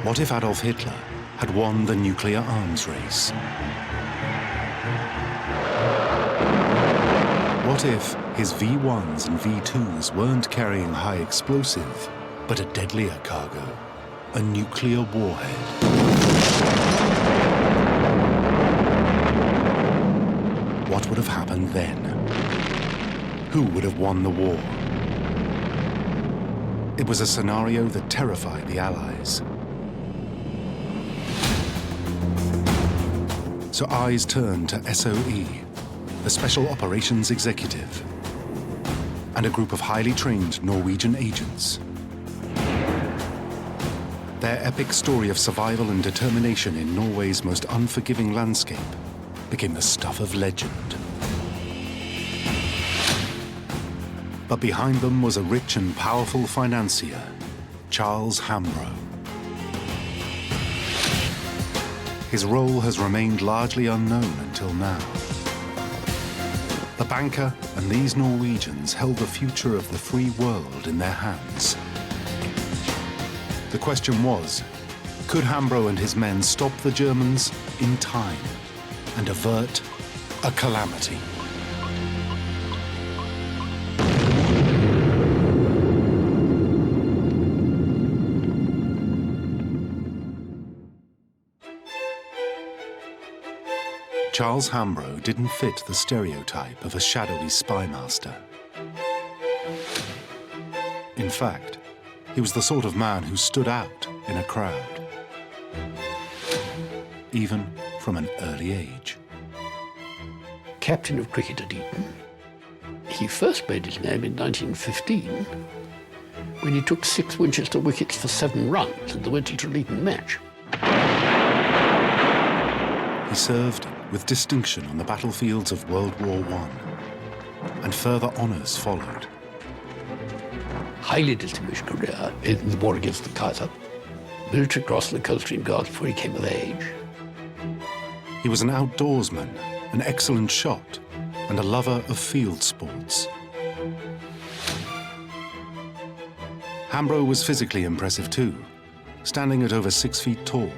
What if Adolf Hitler had won the nuclear arms race? What if his V-1s and V-2s weren't carrying high explosive, but a deadlier cargo, a nuclear warhead? What would have happened then? Who would have won the war? It was a scenario that terrified the Allies. So eyes turned to SOE, the Special Operations Executive, and a group of highly trained Norwegian agents. Their epic story of survival and determination in Norway's most unforgiving landscape became the stuff of legend. But behind them was a rich and powerful financier, Charles Hambro. His role has remained largely unknown until now. The banker and these Norwegians held the future of the free world in their hands. The question was, could Hamrbo and his men stop the Germans in time and avert a calamity? Charles Hambro didn't fit the stereotype of a shadowy spy master. In fact, he was the sort of man who stood out in a crowd, even from an early age. Captain of cricket at Eton. He first made his name in 1915 when he took 6 Winchester wickets for 7 runs in the Winchester-Eton match. He served with distinction on the battlefields of World War I, and further honours followed. Highly distinguished career in the war against the Kaiser. Military Cross and the Coldstream Guards before he came of age. He was an outdoorsman, an excellent shot, and a lover of field sports. Hamrbo was physically impressive too, standing at over 6 feet tall.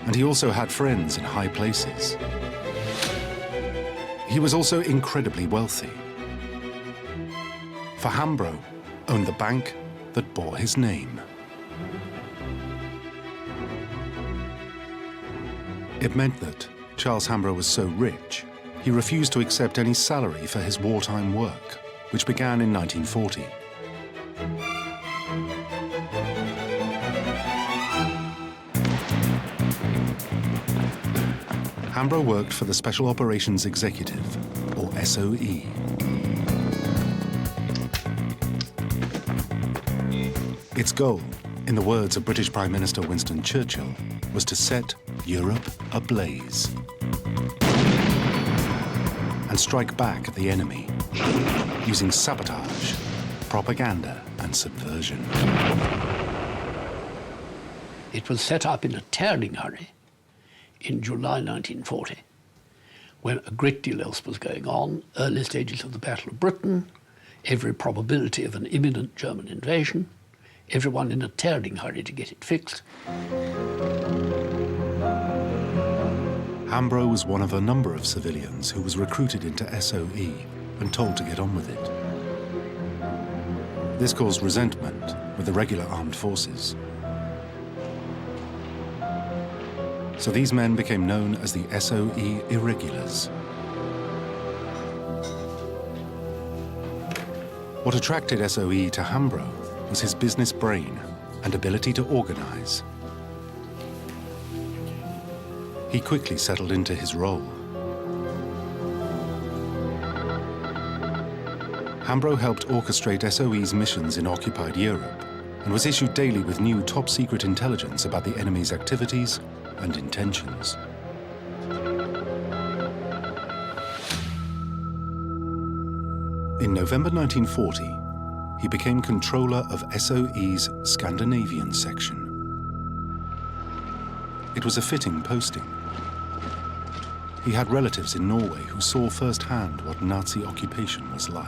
And he also had friends in high places. He was also incredibly wealthy. For Hamrbo owned the bank that bore his name. It meant that Charles Hambro was so rich, he refused to accept any salary for his wartime work, which began in 1940. Hambro worked for the Special Operations Executive, or SOE. Its goal, in the words of British Prime Minister Winston Churchill, was to set Europe ablaze and strike back at the enemy using sabotage, propaganda, and subversion. It was set up in a tearing hurry in July 1940, when a great deal else was going on, early stages of the Battle of Britain, every probability of an imminent German invasion, everyone in a tearing hurry to get it fixed. Hambro was one of a number of civilians who was recruited into SOE and told to get on with it. This caused resentment with the regular armed forces. So these men became known as the SOE Irregulars. What attracted SOE to Hambro was his business brain and ability to organize. He quickly settled into his role. Hambro helped orchestrate SOE's missions in occupied Europe and was issued daily with new top-secret intelligence about the enemy's activities and intentions. In November 1940, he became controller of SOE's Scandinavian section. It was a fitting posting. He had relatives in Norway who saw firsthand what Nazi occupation was like.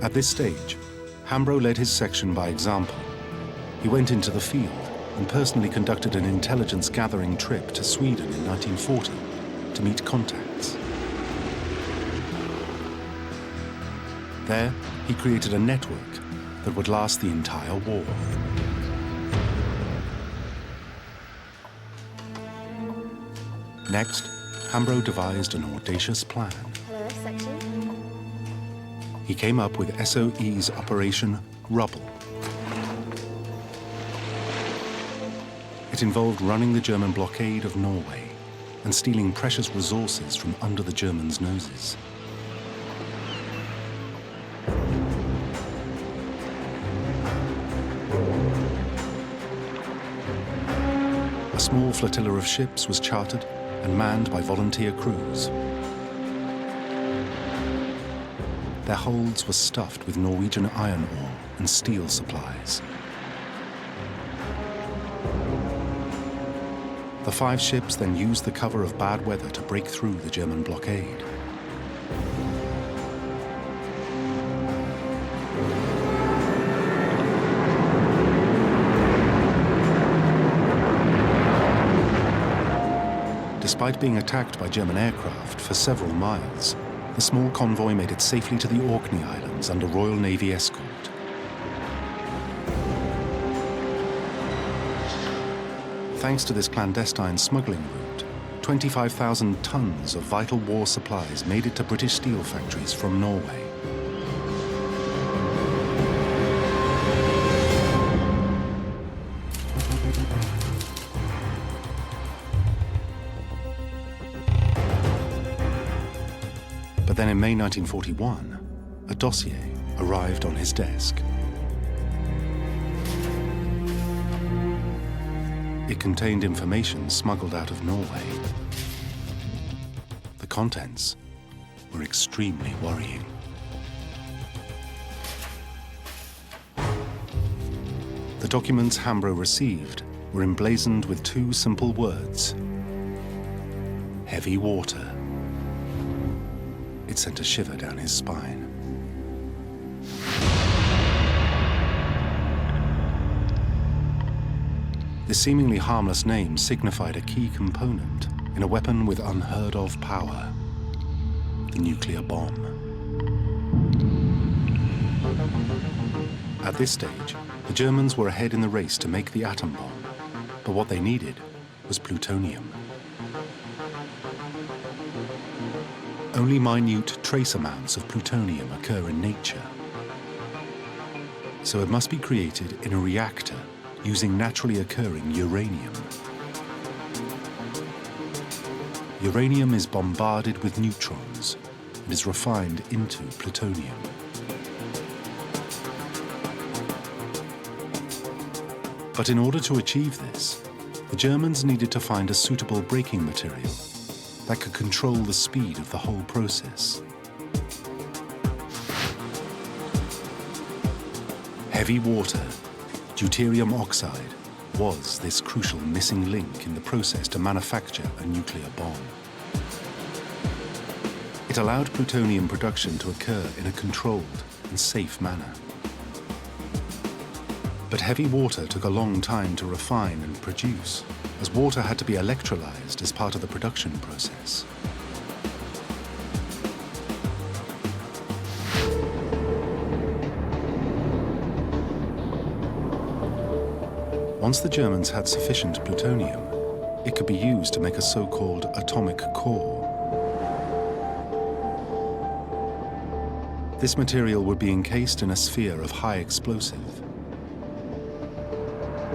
At this stage, Hambro led his section by example. He went into the field and personally conducted an intelligence-gathering trip to Sweden in 1940 to meet contacts. There, he created a network that would last the entire war. Next, Hambro devised an audacious plan. Hello, section. He came up with SOE's Operation Rubble. It involved running the German blockade of Norway and stealing precious resources from under the Germans' noses. A small flotilla of ships was chartered and manned by volunteer crews. Their holds were stuffed with Norwegian iron ore and steel supplies. The 5 ships then used the cover of bad weather to break through the German blockade. Despite being attacked by German aircraft for several miles, the small convoy made it safely to the Orkney Islands under Royal Navy escort. Thanks to this clandestine smuggling route, 25,000 tons of vital war supplies made it to British steel factories from Norway. But then in May 1941, a dossier arrived on his desk. It contained information smuggled out of Norway. The contents were extremely worrying. The documents Hamrbo received were emblazoned with 2 simple words: heavy water. It sent a shiver down his spine. This seemingly harmless name signified a key component in a weapon with unheard-of power: the nuclear bomb. At this stage, the Germans were ahead in the race to make the atom bomb, but what they needed was plutonium. Only minute trace amounts of plutonium occur in nature. So it must be created in a reactor using naturally occurring uranium. Uranium is bombarded with neutrons and is refined into plutonium. But in order to achieve this, the Germans needed to find a suitable braking material that could control the speed of the whole process. Heavy water, deuterium oxide, was this crucial missing link in the process to manufacture a nuclear bomb. It allowed plutonium production to occur in a controlled and safe manner. But heavy water took a long time to refine and produce, as water had to be electrolyzed as part of the production process. Once the Germans had sufficient plutonium, it could be used to make a so-called atomic core. This material would be encased in a sphere of high explosive.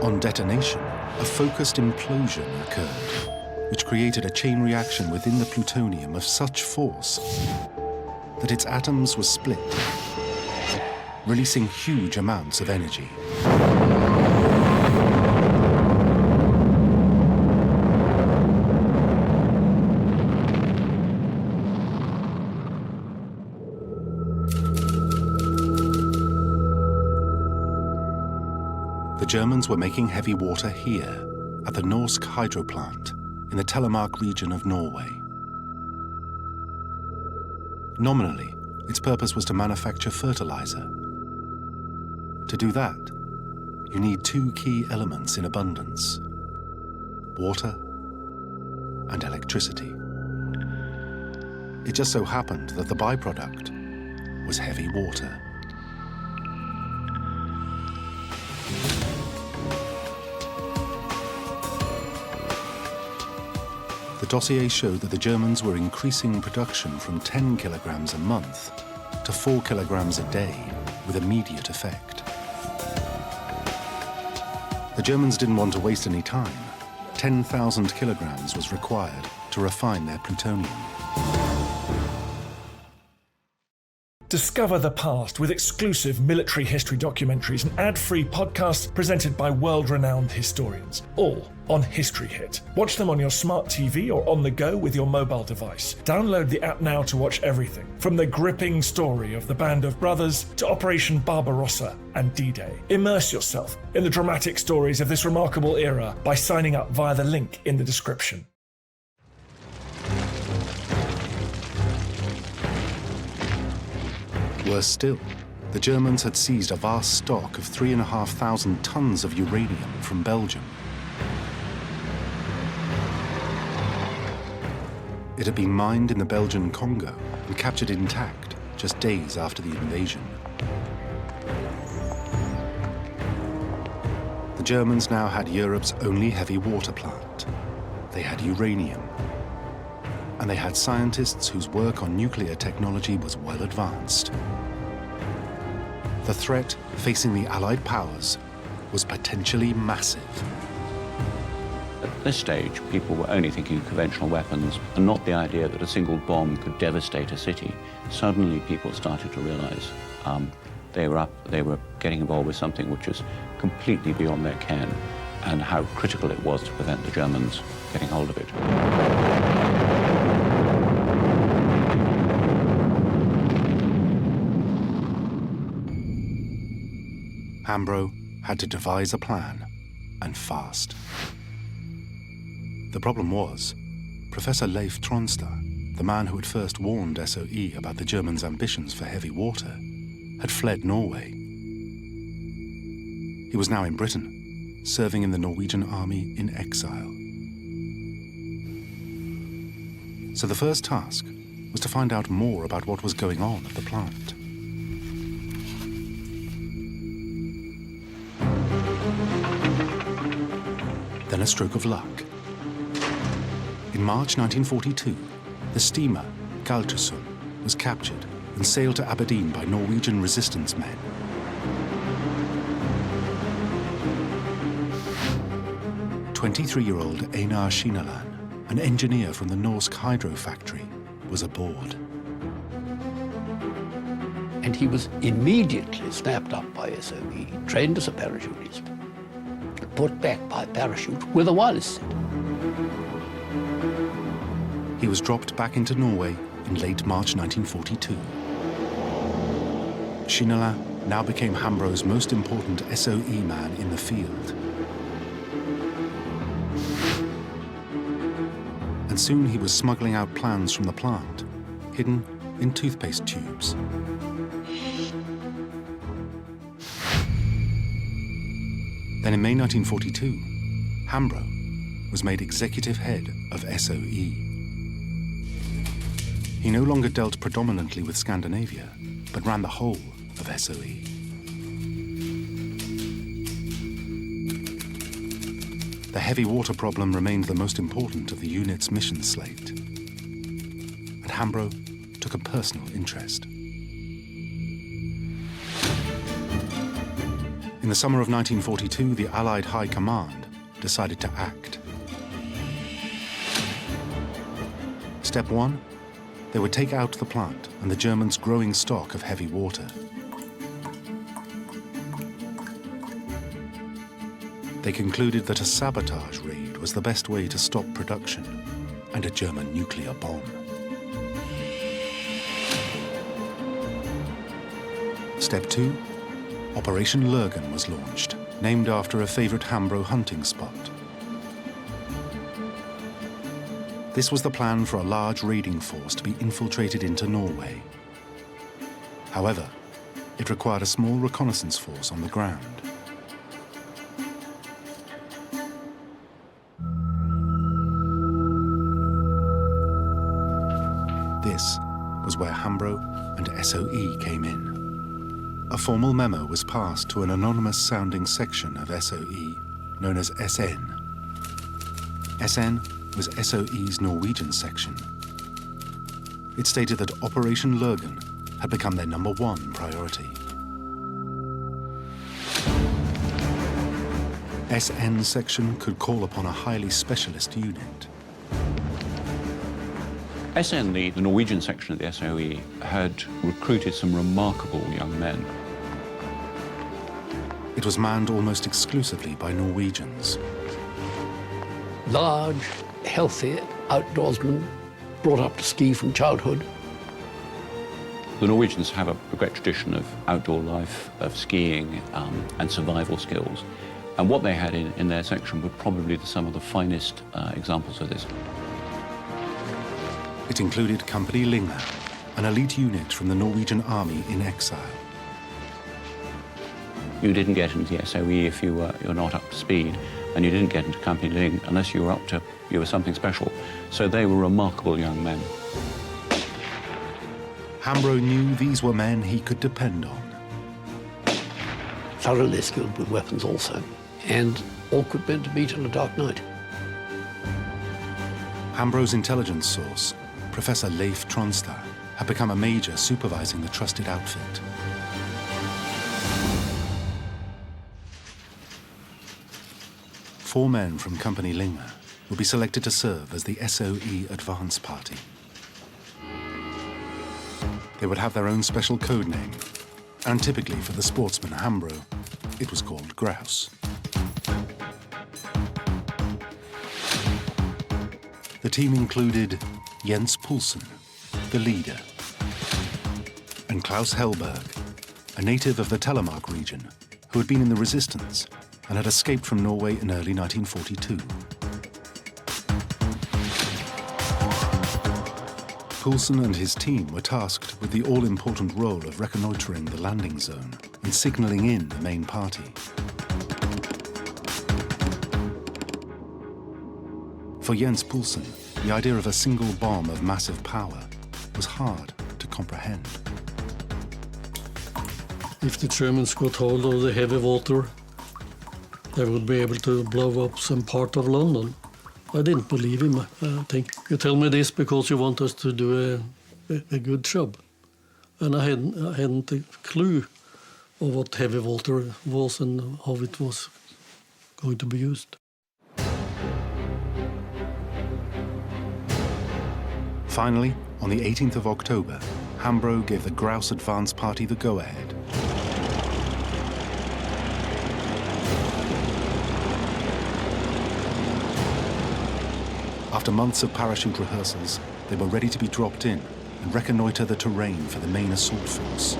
On detonation, a focused implosion occurred, which created a chain reaction within the plutonium of such force that its atoms were split, releasing huge amounts of energy. The Germans were making heavy water here, at the Norsk hydro plant in the Telemark region of Norway. Nominally, Its purpose was to manufacture fertilizer. To do that, you need two key elements in abundance: water and electricity. It just so happened that the byproduct was heavy water. The dossier showed that the Germans were increasing production from 10 kilograms a month to 4 kilograms a day with immediate effect. The Germans didn't want to waste any time. 10,000 kilograms was required to refine their plutonium. Discover the past with exclusive military history documentaries and ad-free podcasts presented by world-renowned historians, all on History Hit. Watch them on your smart TV or on the go with your mobile device. Download the app now to watch everything, from the gripping story of the Band of Brothers to Operation Barbarossa and D-Day. Immerse yourself in the dramatic stories of this remarkable era by signing up via the link in the description. Worse still, the Germans had seized a vast stock of 3,500 tons of uranium from Belgium. It had been mined in the Belgian Congo and captured intact just days after the invasion. The Germans now had Europe's only heavy water plant. They had uranium. And they had scientists whose work on nuclear technology was well advanced. The threat facing the Allied powers was potentially massive. At this stage, people were only thinking conventional weapons and not the idea that a single bomb could devastate a city. Suddenly, people started to realize they were getting involved with something which was completely beyond their ken, and how critical it was to prevent the Germans getting hold of it. Hambro had to devise a plan, and fast. The problem was, Professor Leif Tronster, the man who had first warned SOE about the Germans' ambitions for heavy water, had fled Norway. He was now in Britain, serving in the Norwegian army in exile. So the first task was to find out more about what was going on at the plant. Then a stroke of luck. In March 1942, the steamer Galtusson was captured and sailed to Aberdeen by Norwegian resistance men. "23-year-old Einar Skineland, an engineer from the Norsk Hydro factory, was aboard. And he was immediately snapped up by SOE, trained as a parachutist, put back by parachute with a wireless set. He was dropped back into Norway in late March 1942. Skineland now became Hambro's most important SOE man in the field. And soon he was smuggling out plans from the plant, hidden in toothpaste tubes. Then in May 1942, Hamrbo was made executive head of SOE. He no longer dealt predominantly with Scandinavia, but ran the whole of SOE. The heavy water problem remained the most important of the unit's mission slate. And Hamrbo took a personal interest. In the summer of 1942, the Allied High Command decided to act. Step one, they would take out the plant and the Germans' growing stock of heavy water. They concluded that a sabotage raid was the best way to stop production and a German nuclear bomb. Step two, Operation Lurgan was launched, named after a favorite Hamrbo hunting spot. This was the plan for a large raiding force to be infiltrated into Norway. However, it required a small reconnaissance force on the ground. This was where Hamrbo and SOE came in. A formal memo was passed to an anonymous-sounding section of SOE known as SN. SN was SOE's Norwegian section. It stated that Operation Lurgan had become their #1 priority. SN section could call upon a highly specialist unit. SN, the Norwegian section of the SOE, had recruited some remarkable young men. It was manned almost exclusively by Norwegians. Large, healthy outdoorsmen, brought up to ski from childhood. The Norwegians have a great tradition of outdoor life, of skiing and survival skills. And what they had in their section were probably some of the finest examples of this. It included Company Linge, an elite unit from the Norwegian army in exile. You didn't get into the SOE if you're not up to speed, and you didn't get into Company Linge unless you were something special. So they were remarkable young men. Hamrbo knew these were men he could depend on. Thoroughly skilled with weapons also, and awkward men to meet on a dark night. Hamrbo's intelligence source, Professor Leif Tronstad, had become a major supervising the trusted outfit. Four men from Company Linge would be selected to serve as the SOE advance party. They would have their own special code name, and typically for the sportsman Hamrbo, it was called Grouse. The team included Jens Poulsen, the leader, and Klaus Hellberg, a native of the Telemark region who had been in the resistance and had escaped from Norway in early 1942. Poulsen and his team were tasked with the all-important role of reconnoitering the landing zone and signalling in the main party. For Jens Poulsen, the idea of a single bomb of massive power was hard to comprehend. If the Germans got hold of the heavy water, they would be able to blow up some part of London. I didn't believe him. I think, you tell me this because you want us to do a good job. And I hadn't a clue of what heavy water was and how it was going to be used. Finally, on the 18th of October, Hamrbo gave the Grouse advance party the go-ahead. After months of parachute rehearsals, they were ready to be dropped in and reconnoiter the terrain for the main assault force.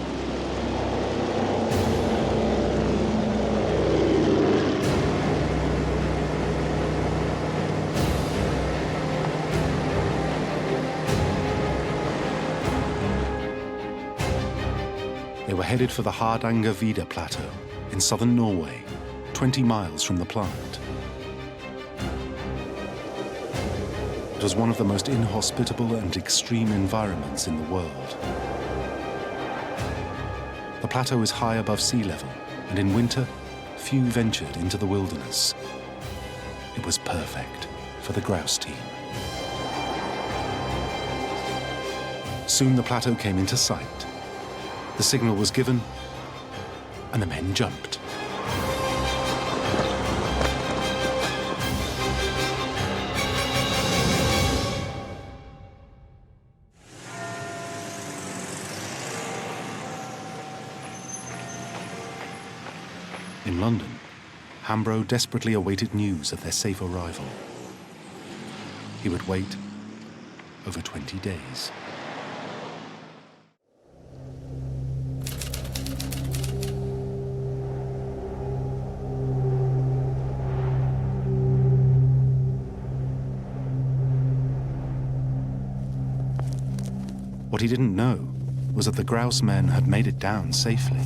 They were headed for the Hardangervidda Plateau in southern Norway, 20 miles from the plant. It was one of the most inhospitable and extreme environments in the world. The plateau is high above sea level, and in winter, few ventured into the wilderness. It was perfect for the grouse team. Soon the plateau came into sight. The signal was given, and the men jumped. In London, Hamrbo desperately awaited news of their safe arrival. He would wait over 20 days. What he didn't know was that the grouse men had made it down safely.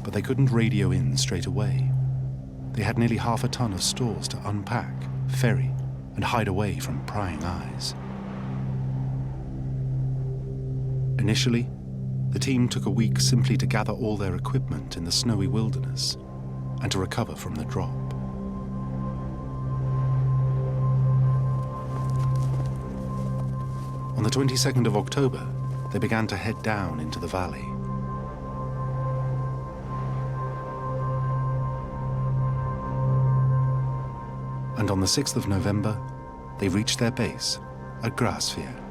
But they couldn't radio in straight away. They had nearly half a ton of stores to unpack, ferry, and hide away from prying eyes. Initially, the team took a week simply to gather all their equipment in the snowy wilderness and to recover from the drop. On the 22nd of October, they began to head down into the valley. And on the 6th of November, they reached their base at Grasfjell.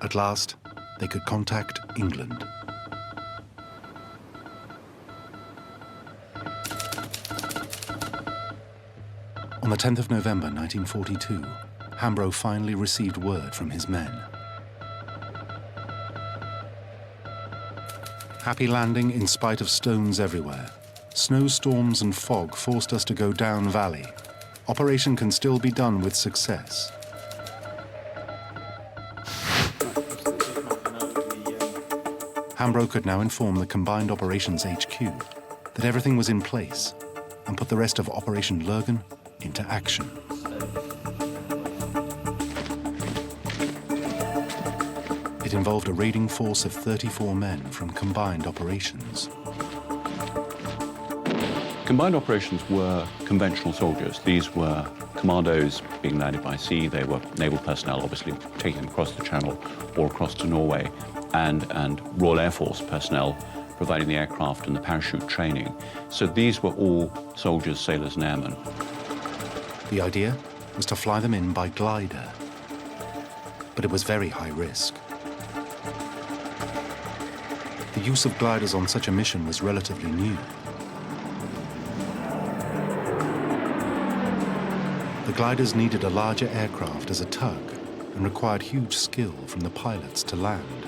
At last, they could contact England. On the 10th of November 1942, Hambro finally received word from his men. Happy landing in spite of stones everywhere. Snowstorms and fog forced us to go down valley. Operation can still be done with success. Hambro could now inform the Combined Operations HQ that everything was in place and put the rest of Operation Lurgan into action. It involved a raiding force of 34 men from Combined Operations. Combined operations were conventional soldiers. These were commandos being landed by sea. They were naval personnel, obviously, taking them across the Channel or across to Norway, and Royal Air Force personnel providing the aircraft and the parachute training. So these were all soldiers, sailors, and airmen. The idea was to fly them in by glider, but it was very high risk. The use of gliders on such a mission was relatively new. The gliders needed a larger aircraft as a tug and required huge skill from the pilots to land.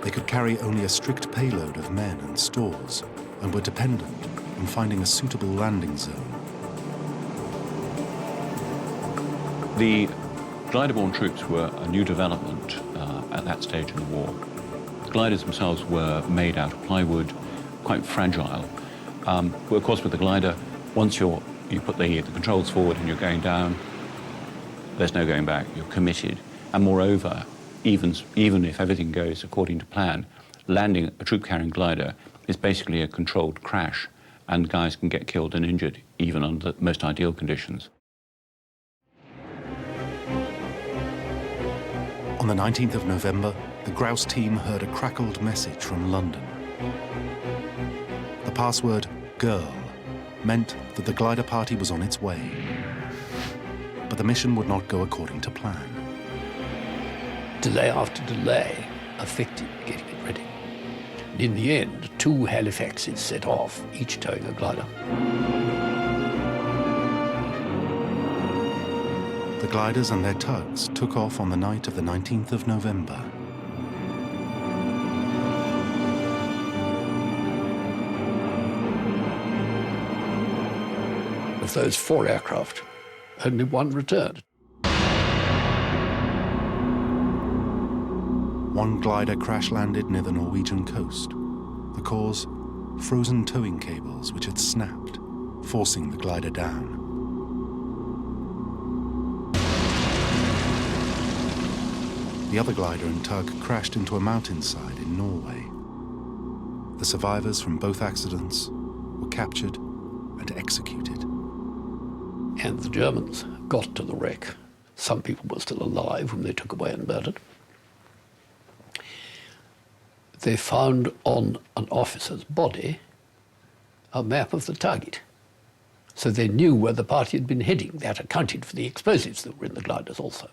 They could carry only a strict payload of men and stores and were dependent on finding a suitable landing zone. The glider-borne troops were a new development at that stage in the war. The gliders themselves were made out of plywood, quite fragile. But of course, with the glider, once you put the controls forward and you're going down, there's no going back. You're committed. And moreover, even if everything goes according to plan, landing a troop-carrying glider is basically a controlled crash, and guys can get killed and injured, even under the most ideal conditions. On the 19th of November, the grouse team heard a crackled message from London. The password, "girl," meant that the glider party was on its way. But the mission would not go according to plan. Delay after delay affected getting it ready. And in the end, 2 Halifaxes set off, each towing a glider. The gliders and their tugs took off on the night of the 19th of November. Of those 4 aircraft, only 1 returned. One glider crash-landed near the Norwegian coast. The cause? Frozen towing cables which had snapped, forcing the glider down. The other glider and tug crashed into a mountainside in Norway. The survivors from both accidents were captured and executed. And the Germans got to the wreck. Some people were still alive whom they took away and murdered. They found on an officer's body a map of the target. So they knew where the party had been heading. That accounted for the explosives that were in the gliders also.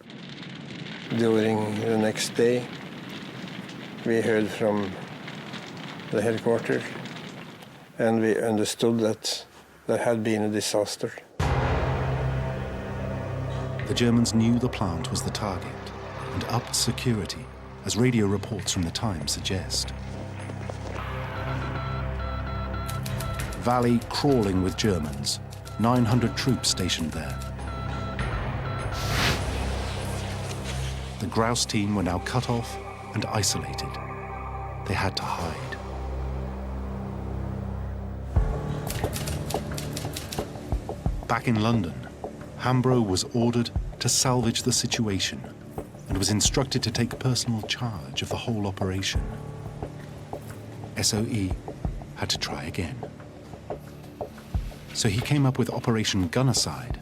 During the next day, we heard from the headquarters, and we understood that there had been a disaster. The Germans knew the plant was the target and upped security, as radio reports from the time suggest. Valley crawling with Germans, 900 troops stationed there. The grouse team were now cut off and isolated. They had to hide. Back in London, Hambro was ordered to salvage the situation and was instructed to take personal charge of the whole operation. SOE had to try again. So he came up with Operation Gunnerside,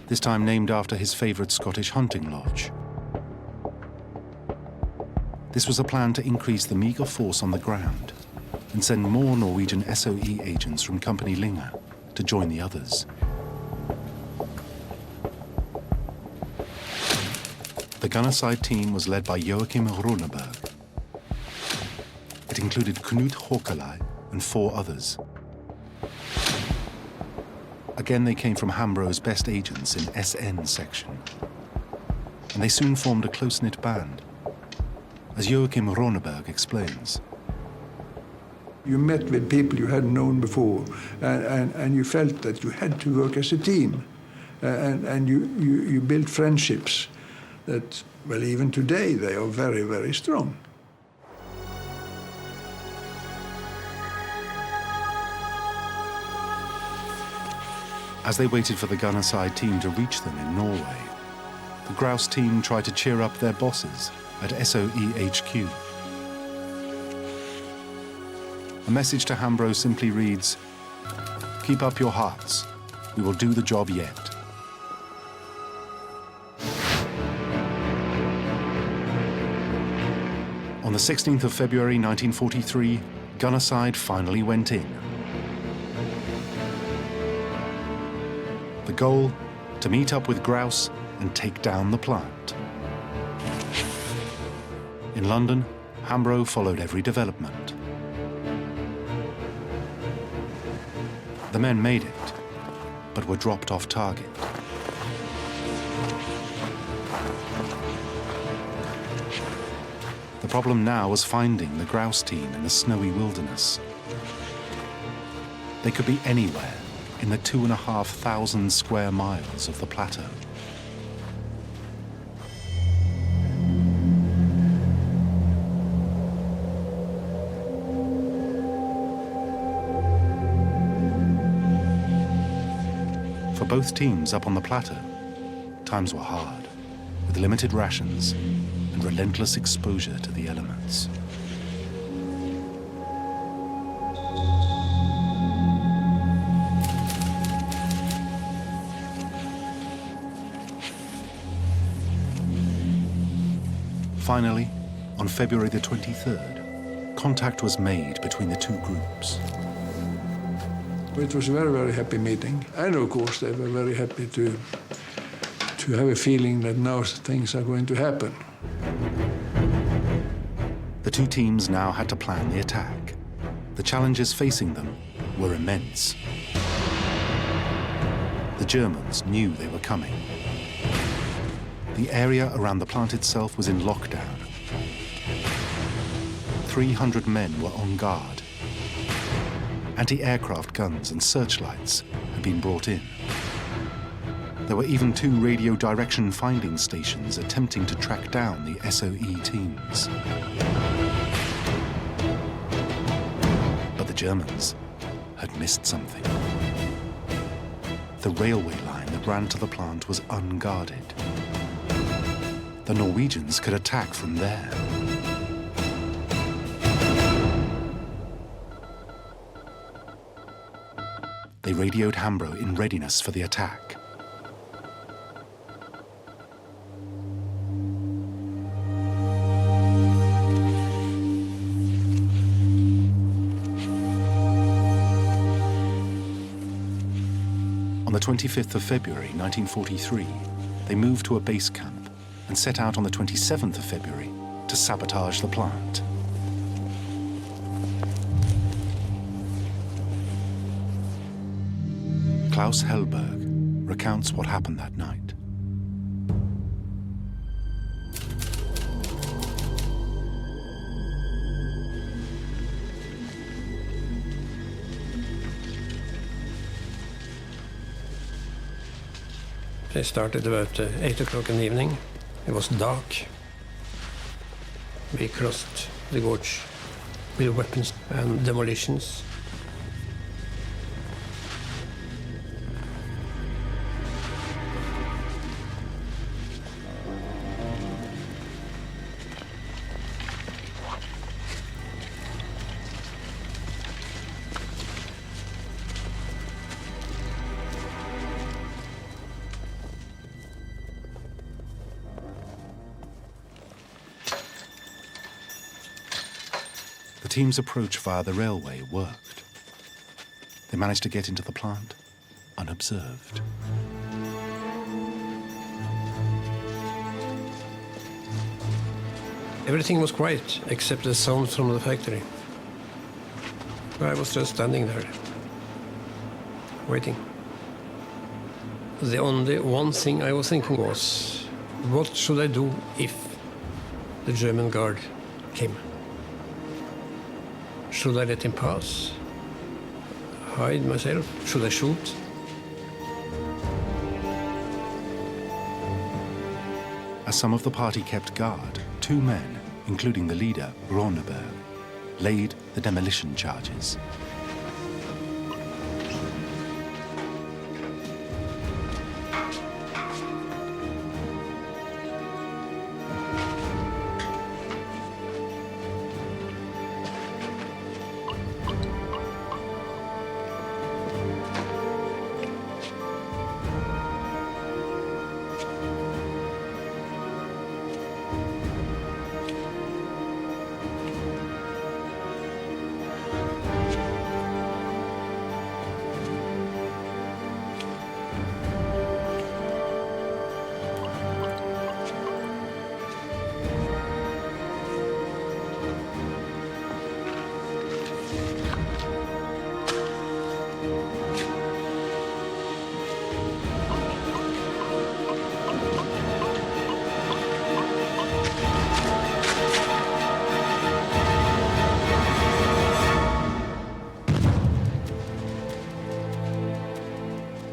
this time named after his favourite Scottish hunting lodge. This was a plan to increase the meagre force on the ground and send more Norwegian SOE agents from Company Linge to join the others. The Gunnerside team was led by Joachim Runeberg. It included Knut Håkelei and 4 others. Again, they came from Hambro's best agents in SN section. And they soon formed a close-knit band. As Joachim Runeberg explains, you met with people you hadn't known before, and you felt that you had to work as a team. And you built friendships that, well, even today, they are very, very strong. as they waited for the Gunnerside team to reach them in Norway, the grouse team tried to cheer up their bosses at SOE HQ. A message to Hamrbo simply reads, "Keep up your hearts. We will do the job yet." On the 16th of February 1943, Gunnerside finally went in. The goal, to meet up with grouse and take down the plant. In London, Hamrbo followed every development. The men made it, but were dropped off target. The problem now was finding the grouse team in the snowy wilderness. They could be anywhere in the 2,500 square miles of the plateau. For both teams up on the plateau, times were hard, with limited rations and relentless exposure to the elements. Finally, on February the 23rd, contact was made between the two groups. It was a very, very happy meeting. And of course, they were very happy to have a feeling that now things are going to happen. The two teams now had to plan the attack. The challenges facing them were immense. The Germans knew they were coming. The area around the plant itself was in lockdown. 300 men were on guard. Anti-aircraft guns and searchlights had been brought in. There were even 2 radio direction finding stations attempting to track down the SOE teams. But the Germans had missed something. The railway line that ran to the plant was unguarded. The Norwegians could attack from there. They radioed Hamrbo in readiness for the attack. On the 25th of February 1943, they moved to a base camp and set out on the 27th of February to sabotage the plant. Klaus Hellberg recounts what happened that night. They started about 8 o'clock in the evening. It was dark. We crossed the gorge with weapons and demolitions. The team's approach via the railway worked. They managed to get into the plant unobserved. Everything was quiet except the sound from the factory. I was just standing there, waiting. The only one thing I was thinking was, what should I do if the German guard came? Should I let him pass? Hide myself? Should I shoot? As some of the party kept guard, 2 men, including the leader, Rubble, laid the demolition charges.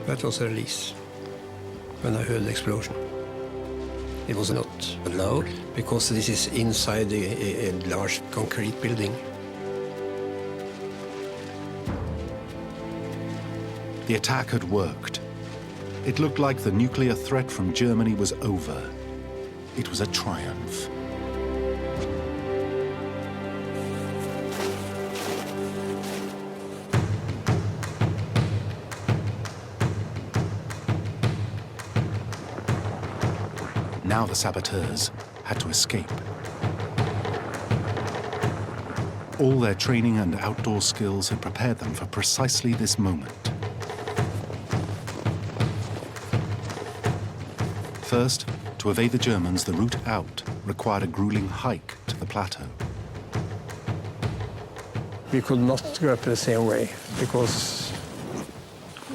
That was a release when I heard the explosion. It was not loud because this is inside a large concrete building. The attack had worked. It looked like the nuclear threat from Germany was over. It was a triumph. Now the saboteurs had to escape. All their training and outdoor skills had prepared them for precisely this moment. First, to evade the Germans, the route out required a grueling hike to the plateau. We could not go up the same way because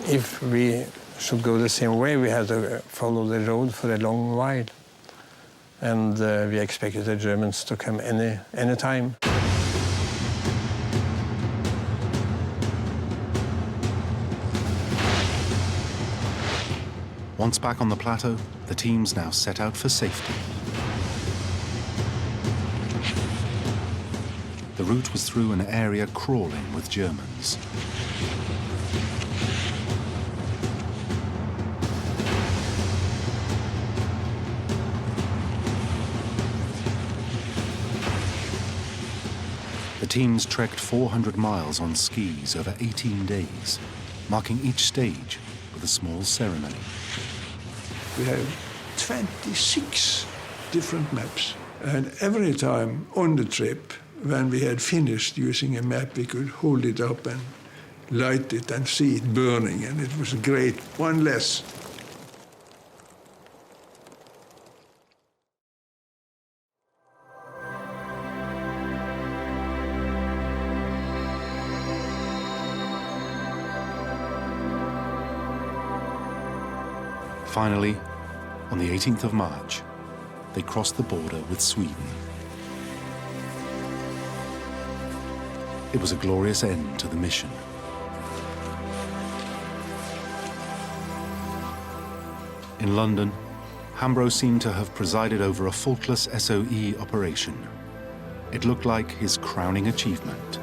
if we should go the same way, we had to follow the road for a long while. And we expected the Germans to come any time. Once back on the plateau, the teams now set out for safety. The route was through an area crawling with Germans. The teams trekked 400 miles on skis over 18 days, marking each stage with a small ceremony. We have 26 different maps. And every time on the trip, when we had finished using a map, we could hold it up and light it and see it burning, and it was great. One less. Finally, on the 18th of March, they crossed the border with Sweden. It was a glorious end to the mission. In London, Hambro seemed to have presided over a faultless SOE operation. It looked like his crowning achievement.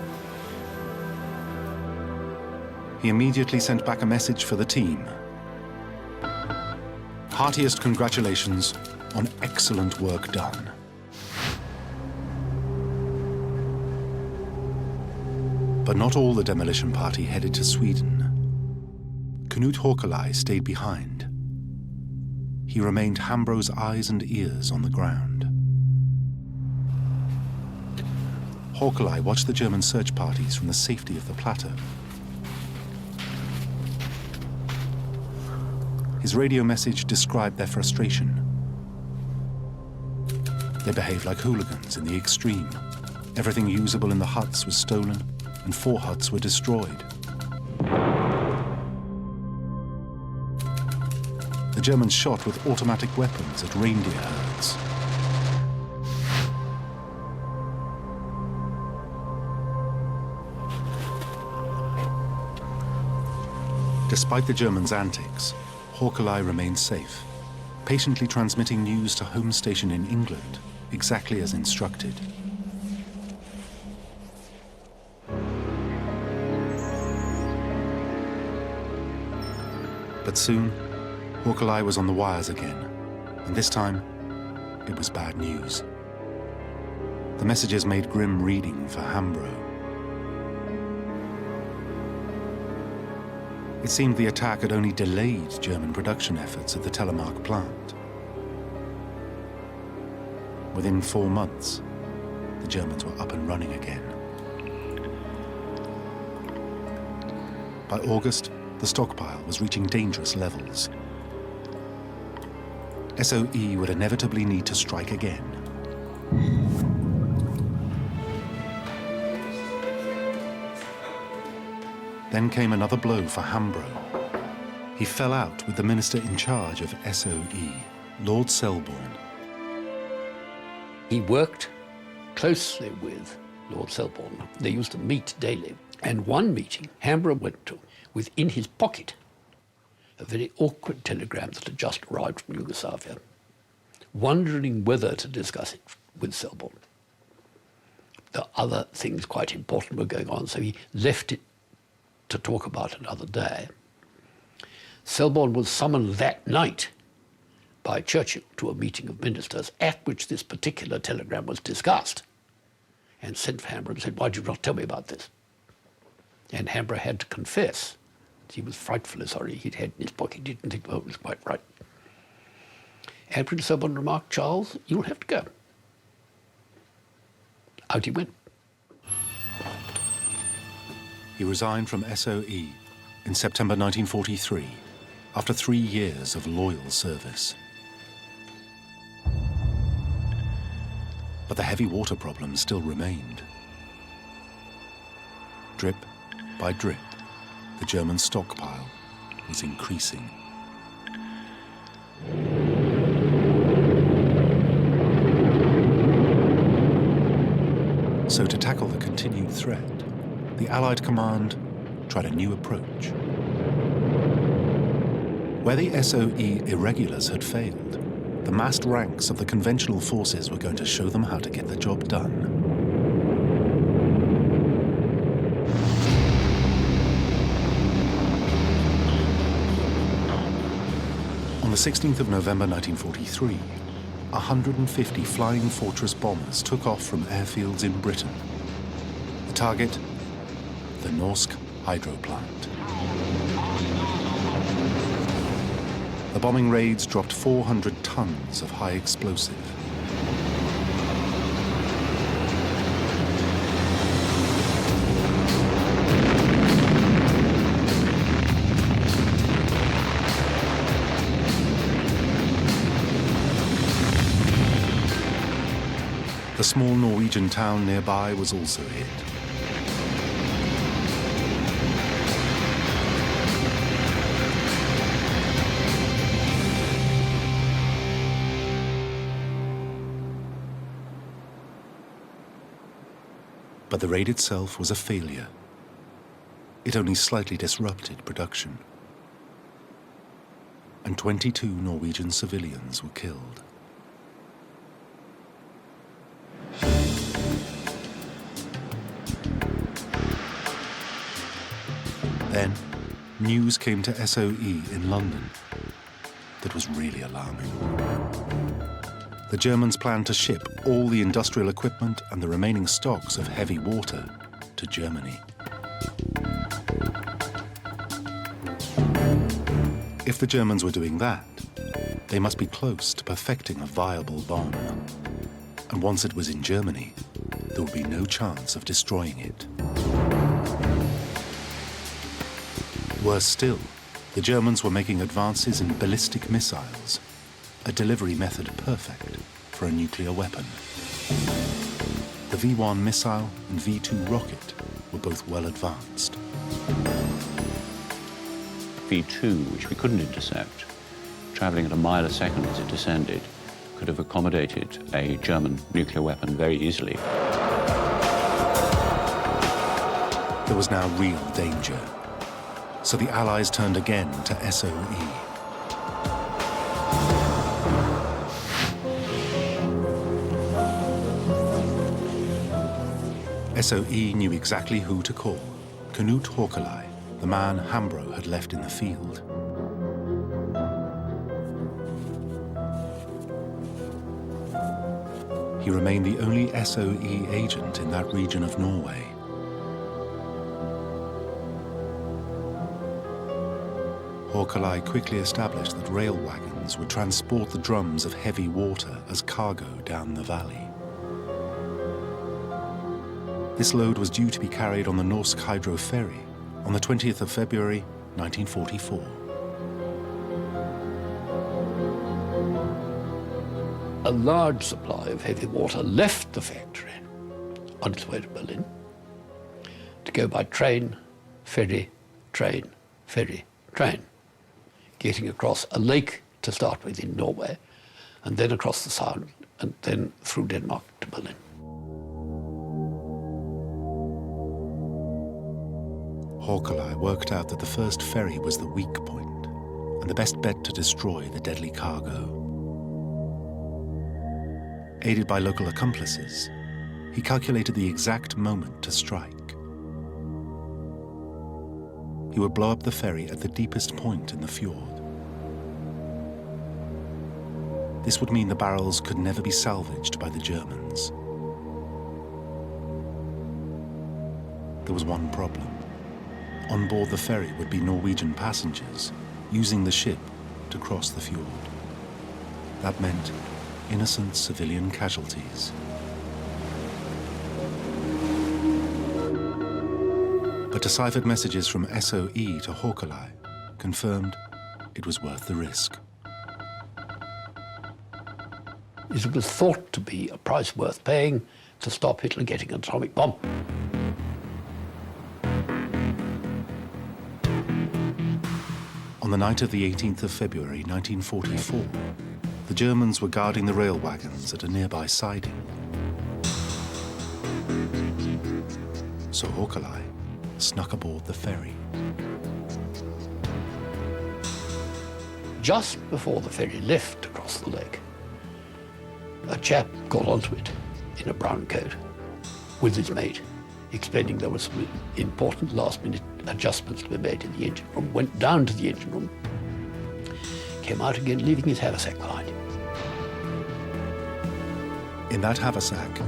He immediately sent back a message for the team. Heartiest congratulations on excellent work done. But not all the demolition party headed to Sweden. Knut Håkelaj stayed behind. He remained Hambro's eyes and ears on the ground. Håkelaj watched the German search parties from the safety of the plateau. His radio message described their frustration. They behaved like hooligans in the extreme. Everything usable in the huts was stolen, and 4 huts were destroyed. The Germans shot with automatic weapons at reindeer herds. Despite the Germans' antics, Håkelaj remained safe, patiently transmitting news to home station in England, exactly as instructed. But soon, Håkelaj was on the wires again, and this time, it was bad news. The messages made grim reading for Hamrbo. It seemed the attack had only delayed German production efforts at the Telemark plant. Within 4 months, the Germans were up and running again. By August, the stockpile was reaching dangerous levels. SOE would inevitably need to strike again. Then came another blow for Hamrbo. He fell out with the minister in charge of SOE, Lord Selborne. He worked closely with Lord Selborne. They used to meet daily. And one meeting Hamrbo went to with in his pocket a very awkward telegram that had just arrived from Yugoslavia, wondering whether to discuss it with Selborne. The other things quite important were going on, so he left it to talk about another day. Selborne was summoned that night by Churchill to a meeting of ministers at which this particular telegram was discussed, and sent for Hamrbo and said, "Why did you not tell me about this?" And Hamrbo had to confess that he was frightfully sorry he'd had in his pocket. He didn't think the vote was quite right. And Prince Selborne remarked, "Charles, you'll have to go." Out he went. He resigned from SOE in September 1943, after 3 years of loyal service. But the heavy water problem still remained. Drip by drip, the German stockpile was increasing. So to tackle the continued threat, the Allied command tried a new approach. Where the SOE irregulars had failed, the massed ranks of the conventional forces were going to show them how to get the job done. On the 16th of November 1943, 150 Flying Fortress bombers took off from airfields in Britain. The target? The Norsk hydro plant. The bombing raids dropped 400 tons of high explosive. The small Norwegian town nearby was also hit. But the raid itself was a failure. It only slightly disrupted production. and 22 Norwegian civilians were killed. Then, news came to SOE in London that was really alarming. The Germans planned to ship all the industrial equipment and the remaining stocks of heavy water to Germany. If the Germans were doing that, they must be close to perfecting a viable bomb. And once it was in Germany, there would be no chance of destroying it. Worse still, the Germans were making advances in ballistic missiles, a delivery method perfect for a nuclear weapon. The V-1 missile and V-2 rocket were both well advanced. V-2, which we couldn't intercept, travelling at a mile a second as it descended, could have accommodated a German nuclear weapon very easily. There was now real danger. So the Allies turned again to SOE. SOE knew exactly who to call. Knut Håkelai, the man Hamrbo had left in the field. He remained the only SOE agent in that region of Norway. Håkelai quickly established that rail wagons would transport the drums of heavy water as cargo down the valley. This load was due to be carried on the Norsk Hydro ferry on the 20th of February, 1944. A large supply of heavy water left the factory on its way to Berlin to go by train, ferry, train, ferry, train, getting across a lake to start with in Norway, and then across the Sound, and then through Denmark to Berlin. Håkelai worked out that the first ferry was the weak point and the best bet to destroy the deadly cargo. Aided by local accomplices, he calculated the exact moment to strike. He would blow up the ferry at the deepest point in the fjord. This would mean the barrels could never be salvaged by the Germans. There was one problem. On board the ferry would be Norwegian passengers using the ship to cross the fjord. That meant innocent civilian casualties. But deciphered messages from SOE to Håkelai confirmed it was worth the risk. It was thought to be a price worth paying to stop Hitler getting an atomic bomb. On the night of the 18th of February 1944, the Germans were guarding the rail wagons at a nearby siding. So Håkelai snuck aboard the ferry. Just before the ferry left across the lake, a chap got onto it in a brown coat with his mate, explaining there were some important last-minute adjustments to be made in the engine room, went down to the engine room, came out again, leaving his haversack behind him. In that haversack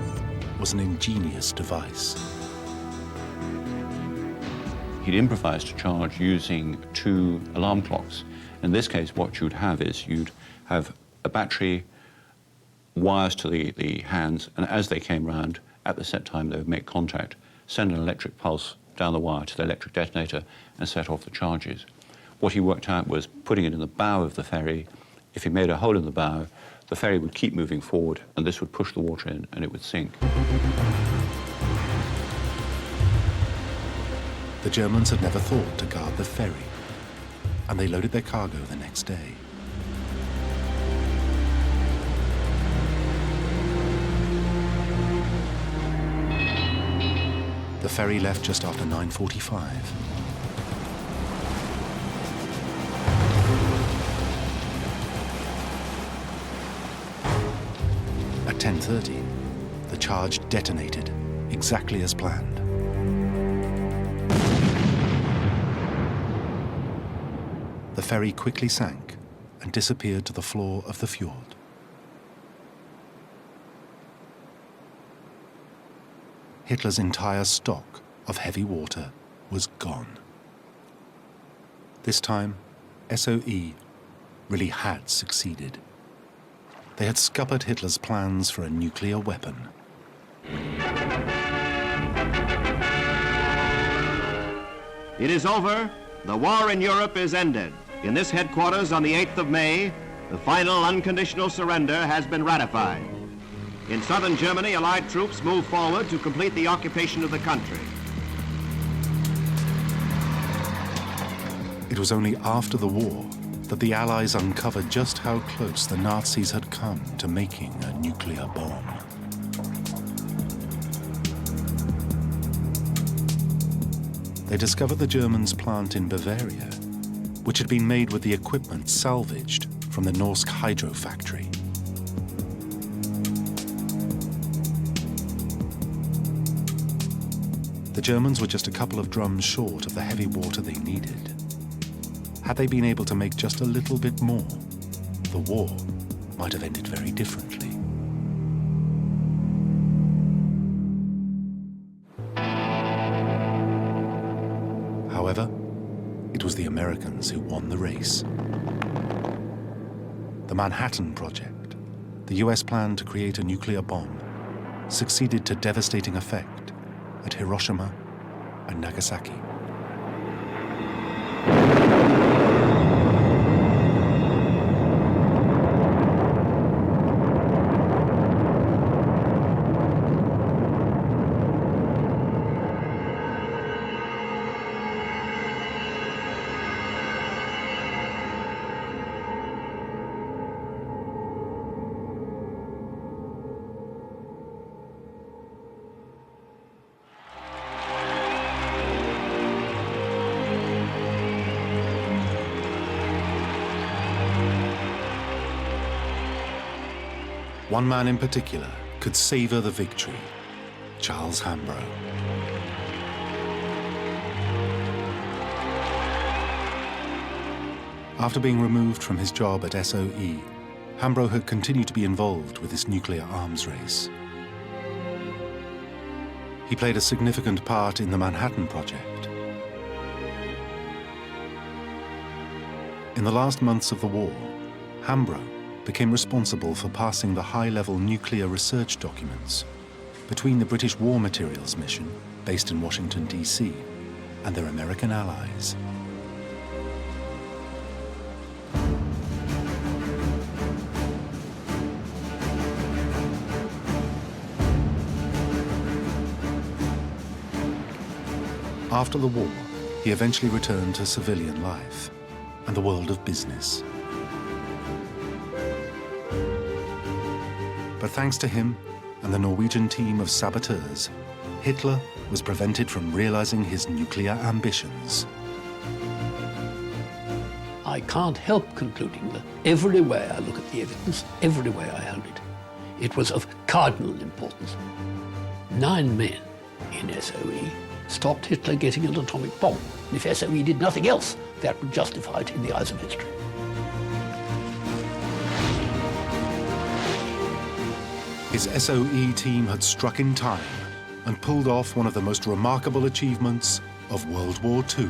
was an ingenious device. He'd improvised a charge using 2 alarm clocks. In this case, what you'd have is you'd have a battery, wires to the hands, and as they came round, at the set time, they would make contact, send an electric pulse down the wire to the electric detonator and set off the charges. What he worked out was putting it in the bow of the ferry. If he made a hole in the bow, the ferry would keep moving forward, and this would push the water in, and it would sink. The Germans had never thought to guard the ferry, and they loaded their cargo the next day. The ferry left just after 9:45. 1930, the charge detonated exactly as planned. The ferry quickly sank and disappeared to the floor of the fjord. Hitler's entire stock of heavy water was gone. This time, SOE really had succeeded. They had scuppered Hitler's plans for a nuclear weapon. It is over. The war in Europe is ended. In this headquarters on the 8th of May, the final unconditional surrender has been ratified. In southern Germany, Allied troops move forward to complete the occupation of the country. It was only after the war that the Allies uncovered just how close the Nazis had come to making a nuclear bomb. They discovered the Germans' plant in Bavaria, which had been made with the equipment salvaged from the Norsk hydro factory. The Germans were just a couple of drums short of the heavy water they needed. Had they been able to make just a little bit more, the war might have ended very differently. However, it was the Americans who won the race. The Manhattan Project, the US plan to create a nuclear bomb, succeeded to devastating effect at Hiroshima and Nagasaki. One man in particular could savor the victory, Charles Hambro. After being removed from his job at SOE, Hambro had continued to be involved with this nuclear arms race. He played a significant part in the Manhattan Project. In the last months of the war, Hambro became responsible for passing the high-level nuclear research documents between the British War Materials Mission, based in Washington, D.C., and their American allies. After the war, he eventually returned to civilian life and the world of business. But thanks to him and the Norwegian team of saboteurs, Hitler was prevented from realizing his nuclear ambitions. I can't help concluding that every way I look at the evidence, every way I held it, it was of cardinal importance. 9 men in SOE stopped Hitler getting an atomic bomb. And if SOE did nothing else, that would justify it in the eyes of history. His SOE team had struck in time and pulled off one of the most remarkable achievements of World War II.